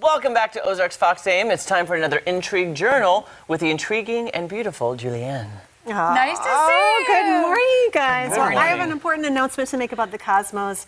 Welcome back to Ozarks Fox AM. It's time for another Intrigue Journal with the intriguing and beautiful Julianne. Nice to see you. Good morning, guys. Good Well, I have morning. an important announcement to make about the cosmos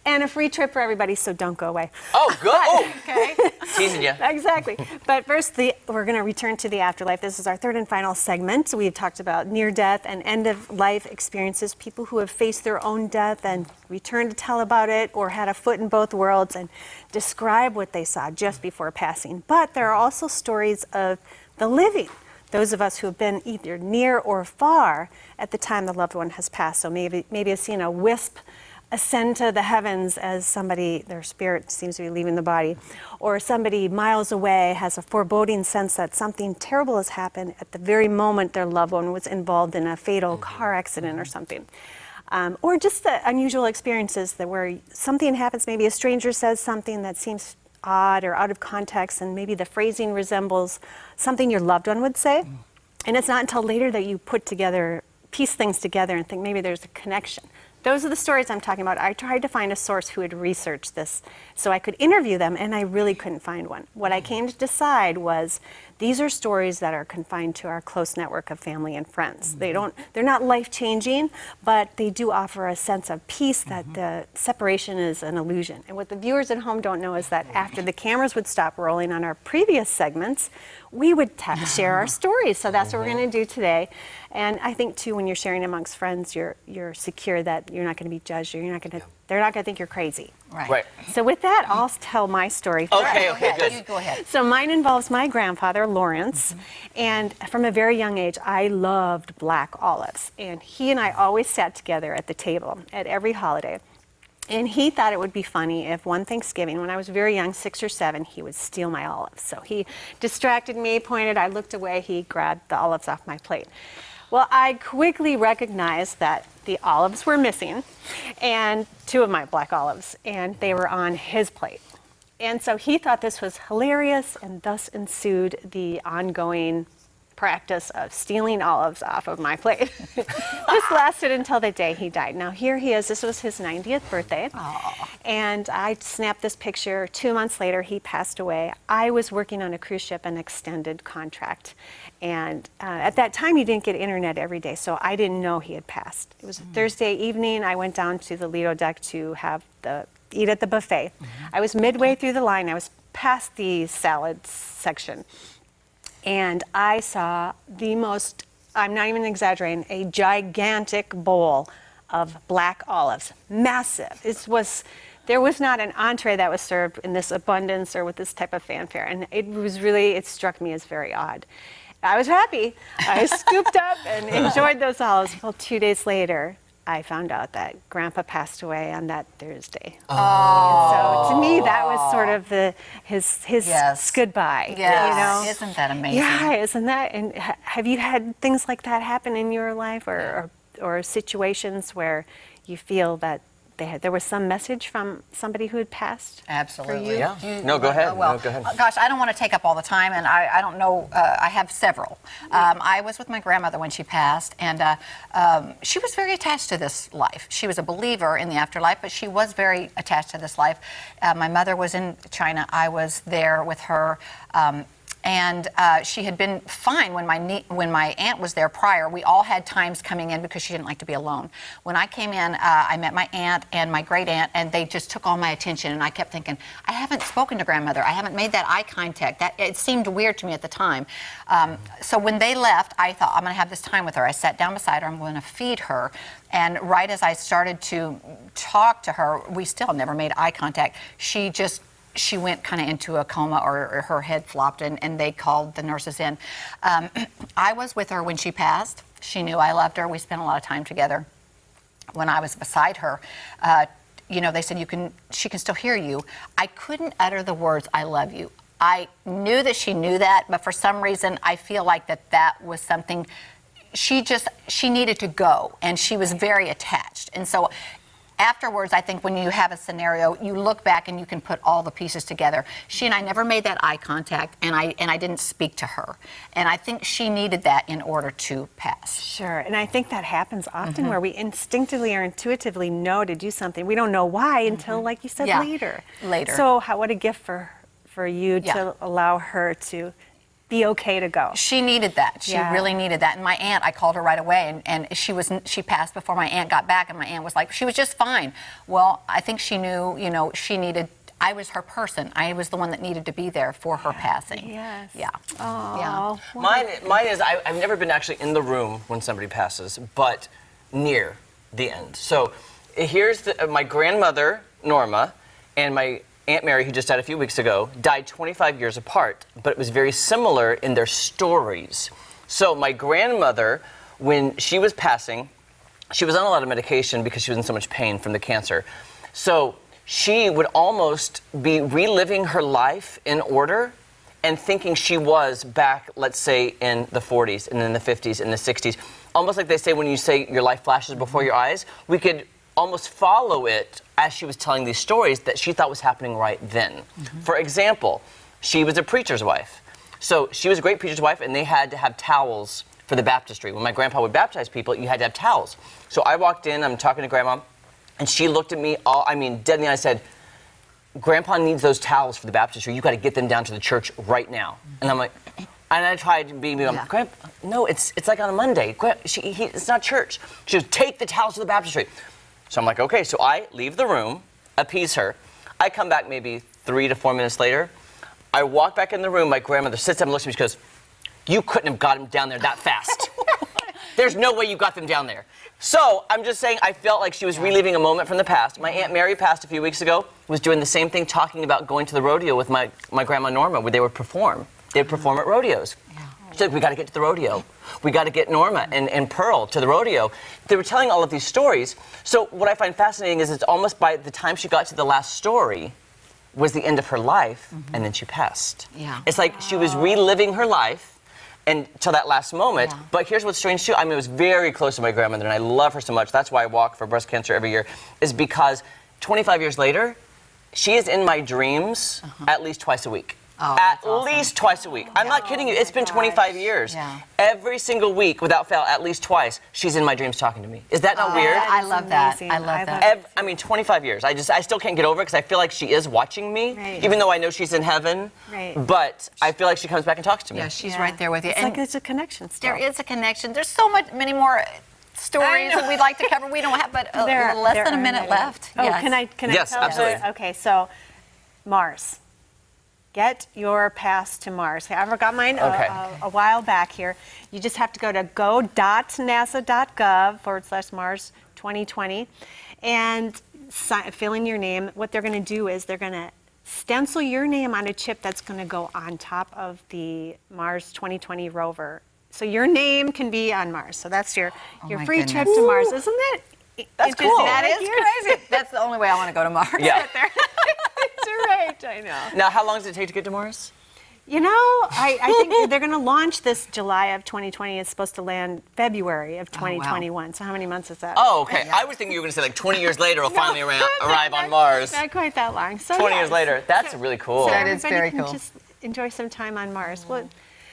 and a free trip for everybody, so don't go away. Oh, good. Oh, Okay. teasing you. Exactly. But first, we're going to return to the afterlife. This is our third and final segment. We've talked about near-death and end-of-life experiences, people who have faced their own death and returned to tell about it or had a foot in both worlds and describe what they saw just before passing. But there are also stories of the living, those of us who have been either near or far at the time the loved one has passed. So maybe have seen a wisp ascend to the heavens as somebody, their spirit seems to be leaving the body, or somebody miles away has a foreboding sense that something terrible has happened at the very moment their loved one was involved in a fatal car accident or something. Or just the unusual experiences that where something happens, maybe a stranger says something that seems odd or out of context, and maybe the phrasing resembles something your loved one would say. And it's not until later that you piece things together and think maybe there's a connection. Those are the stories I'm talking about. I tried to find a source who had researched this so I could interview them, and I really couldn't find one. What I came to decide was these are stories that are confined to our close network of family and friends. They're not life-changing, but they do offer a sense of peace that the separation is an illusion. And what the viewers at home don't know is that after the cameras would stop rolling on our previous segments, we would share our stories. So that's what we're going to do today. And I think too, when you're sharing amongst friends, you're secure that you're not going to be judged, or they're not going to think you're crazy. Right. So with that, I'll tell my story first. Okay, good. You go ahead. So mine involves my grandfather, Lawrence, and from a very young age, I loved black olives. And he and I always sat together at the table at every holiday. And he thought it would be funny if one Thanksgiving, when I was very young, 6 or 7, he would steal my olives. So he distracted me, pointed, I looked away, he grabbed the olives off my plate. Well, I quickly recognized that the olives were missing, and 2 of my black olives, and they were on his plate. And so he thought this was hilarious, and thus ensued the ongoing practice of stealing olives off of my plate. This lasted until the day he died. Now here he is, this was his 90th birthday. Aww. And I snapped this picture. 2 months later, he passed away. I was working on a cruise ship, an extended contract. And at that time, you didn't get internet every day, so I didn't know he had passed. It was a Thursday evening. I went down to the Lido deck to eat at the buffet. I was midway through the line. I was past the salad section. And I saw the most, I'm not even exaggerating, a gigantic bowl of black olives. Massive. There was not an entree that was served in this abundance or with this type of fanfare. And it struck me as very odd. I was happy. I scooped up and enjoyed those olives. Well, 2 days later, I found out that Grandpa passed away on that Thursday. Oh. So to me, that was sort of his Yes. goodbye. Yes. You know? Isn't that amazing? Yeah, isn't that? And have you had things like that happen in your life, or situations where you feel that there was some message from somebody who had passed? Absolutely. For you? Yeah. No, go ahead. Well, No, go ahead. Gosh, I don't want to take up all the time, and I don't know. I have several. I was with my grandmother when she passed, and she was very attached to this life. She was a believer in the afterlife, but she was very attached to this life. My mother was in China. I was there with her. And she had been fine when my aunt was there prior. We all had times coming in because she didn't like to be alone. When I came in, I met my aunt and my great aunt, and they just took all my attention. And I kept thinking, I haven't spoken to grandmother. I haven't made that eye contact. It seemed weird to me at the time. So when they left, I thought, I'm going to have this time with her. I sat down beside her. I'm going to feed her. And right as I started to talk to her, we still never made eye contact. She went kind of into a coma, or her head flopped, and they called the nurses in. I was with her when she passed. She knew I loved her. We spent a lot of time together. When I was beside her, they said, she can still hear you. I couldn't utter the words, I love you. I knew that she knew that, but for some reason, I feel like that was something, she needed to go, and she was very attached. And so afterwards, I think when you have a scenario, you look back and you can put all the pieces together. She and I never made that eye contact, and I didn't speak to her. And I think she needed that in order to pass. Sure, and I think that happens often where we instinctively or intuitively know to do something. We don't know why until, like you said, later. Later. So what a gift for you to allow her to be okay to go. She needed that. She Yeah. really needed that. And my aunt, I called her right away, and she passed before my aunt got back, and my aunt was like, she was just fine. Well, I think she knew, you know, she needed. I was her person. I was the one that needed to be there for her passing. Yes. Yeah. Oh. Yeah. Mine is I've never been actually in the room when somebody passes, but near the end. So here's my grandmother Norma and my Aunt Mary, who just died a few weeks ago, died 25 years apart, but it was very similar in their stories. So my grandmother, when she was passing, she was on a lot of medication because she was in so much pain from the cancer. So she would almost be reliving her life in order and thinking she was back, let's say, in the 40s and in the 50s and the 60s. Almost like they say when you say your life flashes before your eyes, we could almost follow it as she was telling these stories that she thought was happening right then. For example, she was a preacher's wife. So she was a great preacher's wife, and they had to have towels for the baptistry. When my grandpa would baptize people, you had to have towels. So I walked in, I'm talking to Grandma, and she looked at me, dead in the eye, said, Grandpa needs those towels for the baptistry. You got to get them down to the church right now. And I'm like, and I tried to be, Grandpa, no, it's like on a Monday. It's not church. She goes, take the towels to the baptistry. So I'm like, okay. So I leave the room, appease her. I come back maybe 3 to 4 minutes later. I walk back in the room. My grandmother sits up and looks at me. She goes, you couldn't have got them down there that fast. There's no way you got them down there. So I'm just saying I felt like she was reliving a moment from the past. My Aunt Mary passed a few weeks ago, was doing the same thing, talking about going to the rodeo with my grandma Norma, where they would perform. They'd perform at rodeos. She said, we got to get to the rodeo. We got to get Norma and Pearl to the rodeo. They were telling all of these stories. So what I find fascinating is it's almost by the time she got to the last story was the end of her life, and then she passed. Yeah. It's like she was reliving her life until that last moment. Yeah. But here's what's strange too. I mean, it was very close to my grandmother, and I love her so much. That's why I walk for breast cancer every year, is because 25 years later, she is in my dreams at least twice a week. Oh, at that's awesome. least twice a week. I'm not kidding you. It's been 25 years. Yeah. Every single week, without fail, at least twice, she's in my dreams talking to me. Is that not weird? I love that. amazing. I love I that. love I mean, 25 years. I still can't get over it because I feel like she is watching me, Right. even though I know she's in heaven. Right. But I feel like she comes back and talks to me. Yeah, she's right there with you. It's like there's a connection still. there is a connection. There's so many more stories that we'd like to cover. We don't have but There less are than a minute many. left. Oh, Yes. can I Yes, tell absolutely. Okay, so Mars. Get your pass to Mars. I forgot mine Okay. a while back here. You just have to go to go.nasa.gov/Mars 2020 and fill in your name. What they're going to do is they're going to stencil your name on a chip that's going to go on top of the Mars 2020 rover. So your name can be on Mars. So that's your my free trip goodness. to Mars. Isn't that That's interesting? cool. That is idea? crazy. That's the only way I want to go to Mars. Yeah. That's right. I know. Now, how long does it take to get to Mars? You know, I think they're going to launch this July of 2020. It's supposed to land February of 2021. So how many months is that? Oh, okay. I was thinking you were going to say like 20 years later, it'll finally arrive on Mars. Not quite that long. So 20 yes. years later. That's really cool. So That is everybody very can cool. just enjoy some time on Mars. Well,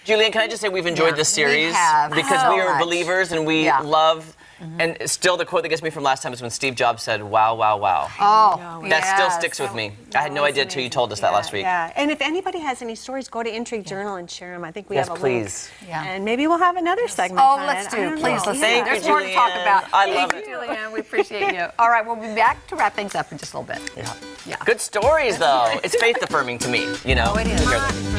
Julian, can I just say we've enjoyed Yeah, this we series have because so we are much. believers and we Yeah. love. And still, the quote that gets me from last time is when Steve Jobs said, "Wow, wow, wow." Oh, That still yes. sticks with me. I had no that's idea until you amazing. told us that last week. Yeah, and if anybody has any stories, go to Intrigue Journal and share them. I think we Yes, have a please. link. Yeah. And maybe we'll have another segment Oh, on let's it. I do. don't Please, know. let's Yeah. do. There's more to talk Julianne. about. I love Thank it. you, Julianne. We appreciate you. All right, we'll be back to wrap things up in just a little bit. Yeah. Yeah. Good stories, though. It's faith affirming to me, you know. Oh, it is. to hear them.